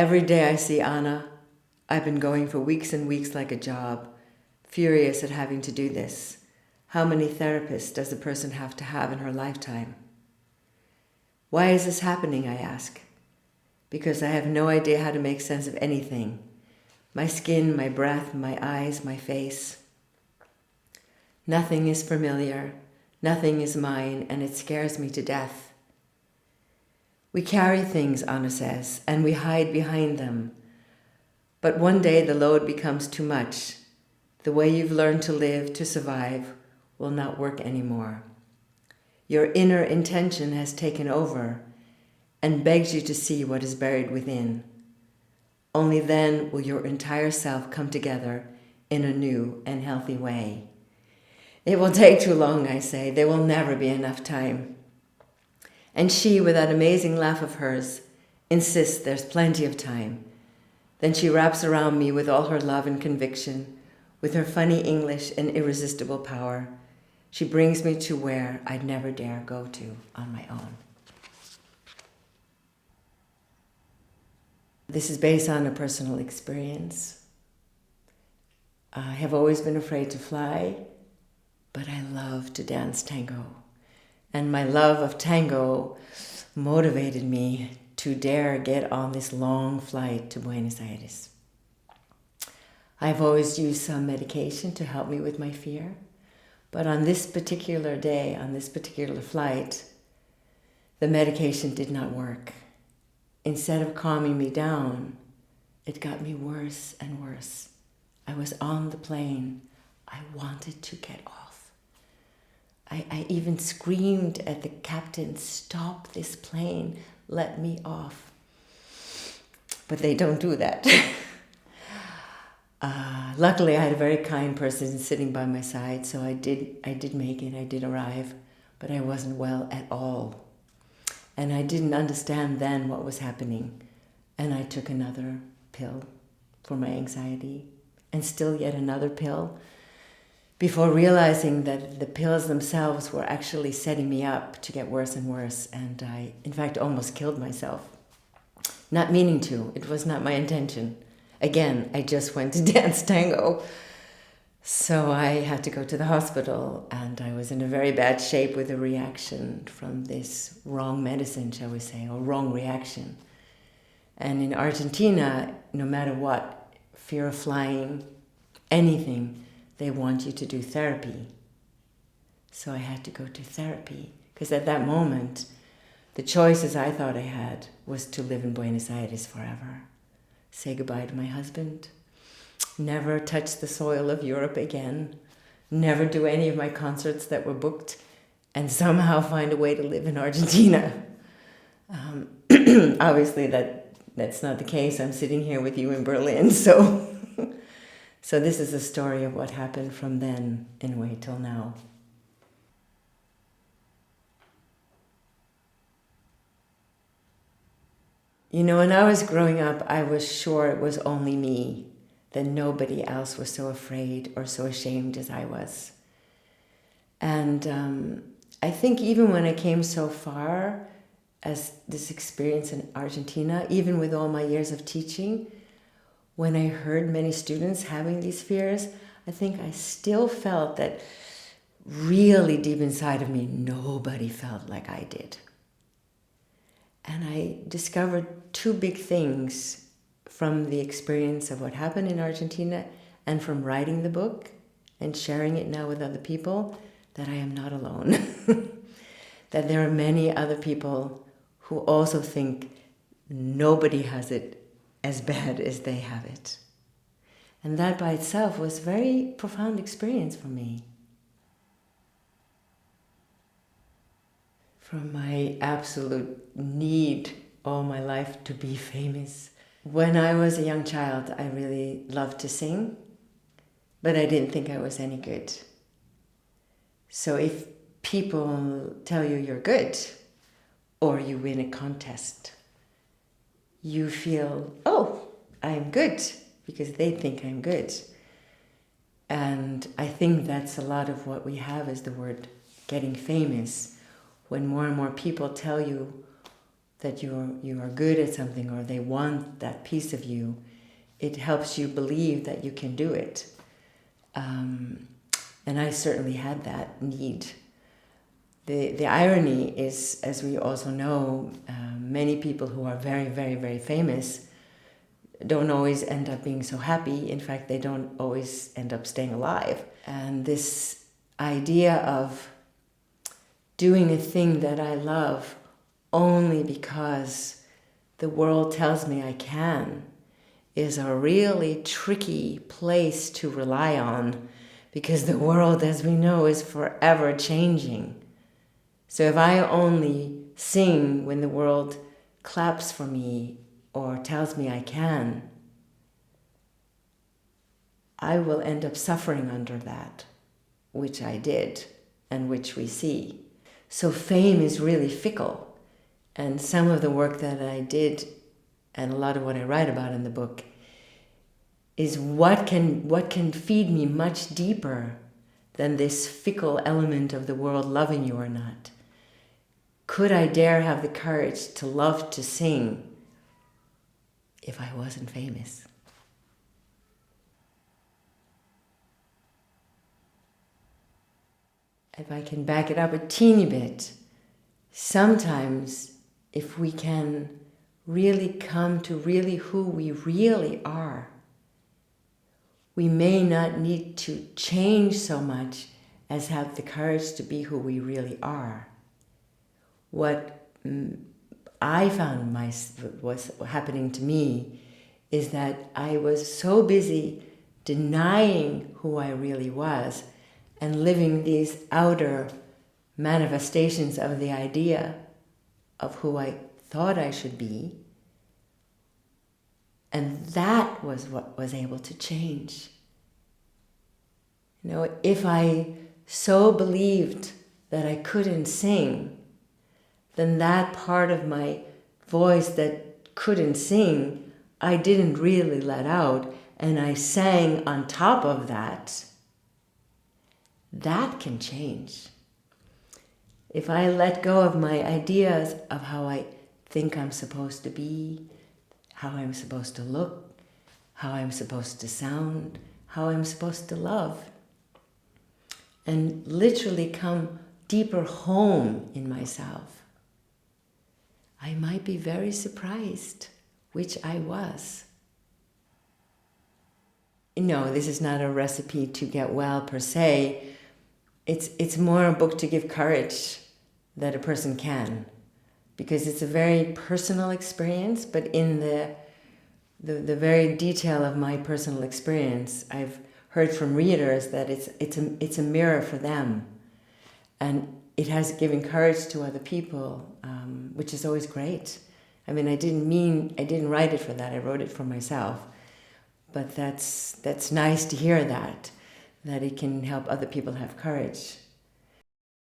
Every day I see Anna. I've been going for weeks and weeks like a job, furious at having to do this. How many therapists does a person have to have in her lifetime? Why is this happening, I ask? Because I have no idea how to make sense of anything. My skin, my breath, my eyes, my face. Nothing is familiar, nothing is mine, and it scares me to death. We carry things, Anna says, and we hide behind them. But one day the load becomes too much. The way you've learned to live, to survive, will not work anymore. Your inner intention has taken over and begs you to see what is buried within. Only then will your entire self come together in a new and healthy way. It will take too long, I say. There will never be enough time. And she, with that amazing laugh of hers, insists there's plenty of time. Then she wraps around me with all her love and conviction, with her funny English and irresistible power. She brings me to where I'd never dare go to on my own. This is based on a personal experience. I have always been afraid to fly, but I love to dance tango. And my love of tango motivated me to dare get on this long flight to Buenos Aires. I've always used some medication to help me with my fear, but on this particular day, on this particular flight, the medication did not work. Instead of calming me down, it got me worse and worse. I was on the plane. I wanted to get off. I even screamed at the captain, "Stop this plane, let me off." But they don't do that. Luckily, I had a very kind person sitting by my side, so I did make it, I did arrive, but I wasn't well at all. And I didn't understand then what was happening. And I took another pill for my anxiety, and still yet another pill, before realizing that the pills themselves were actually setting me up to get worse and worse. And I, in fact, almost killed myself. Not meaning to. It was not my intention. Again, I just went to dance tango. So I had to go to the hospital, and I was in a very bad shape with a reaction from this wrong medicine, shall we say, or wrong reaction. And in Argentina, no matter what, fear of flying, anything, they want you to do therapy. So I had to go to therapy, because at that moment, the choices I thought I had was to live in Buenos Aires forever, say goodbye to my husband, never touch the soil of Europe again, never do any of my concerts that were booked, and somehow find a way to live in Argentina. Obviously, that's not the case. I'm sitting here with you in Berlin, so so this is a story of what happened from then, in a way, till now. You know, when I was growing up, I was sure it was only me, that nobody else was so afraid or so ashamed as I was. And I think even when I came so far as this experience in Argentina, even with all my years of teaching, when I heard many students having these fears, I think I still felt that really deep inside of me, nobody felt like I did. And I discovered two big things from the experience of what happened in Argentina and from writing the book and sharing it now with other people, that I am not alone. That there are many other people who also think nobody has it as bad as they have it. And that by itself was a very profound experience for me. From my absolute need all my life to be famous. When I was a young child, I really loved to sing, but I didn't think I was any good. So if people tell you you're good, or you win a contest, you feel, oh, I'm good, because they think I'm good. And I think that's a lot of what we have is the word getting famous. When more and more people tell you that you are good at something, or they want that piece of you, it helps you believe that you can do it. And I certainly had that need. The irony is, as we also know, many people who are very, very, very famous don't always end up being so happy. In fact, they don't always end up staying alive. And this idea of doing a thing that I love only because the world tells me I can is a really tricky place to rely on, because the world, as we know, is forever changing. So if I only sing when the world claps for me or tells me I can, I will end up suffering under that, which I did and which we see. So fame is really fickle. And some of the work that I did, and a lot of what I write about in the book, is what can feed me much deeper than this fickle element of the world loving you or not. Could I dare have the courage to love to sing if I wasn't famous? If I can back it up a teeny bit, sometimes if we can really come to really who we really are, we may not need to change so much as have the courage to be who we really are. What I found was happening to me is that I was so busy denying who I really was and living these outer manifestations of the idea of who I thought I should be. And that was what was able to change. You know, if I so believed that I couldn't sing, then that part of my voice that couldn't sing, I didn't really let out, and I sang on top of that. That can change. If I let go of my ideas of how I think I'm supposed to be, how I'm supposed to look, how I'm supposed to sound, how I'm supposed to love, and literally come deeper home in myself, I might be very surprised, which I was. No, this is not a recipe to get well per se. It's more a book to give courage that a person can, because it's a very personal experience, but in the very detail of my personal experience, I've heard from readers that it's a mirror for them, and it has given courage to other people, which is always great. I mean, I didn't write it for that. I wrote it for myself, but that's nice to hear that it can help other people have courage.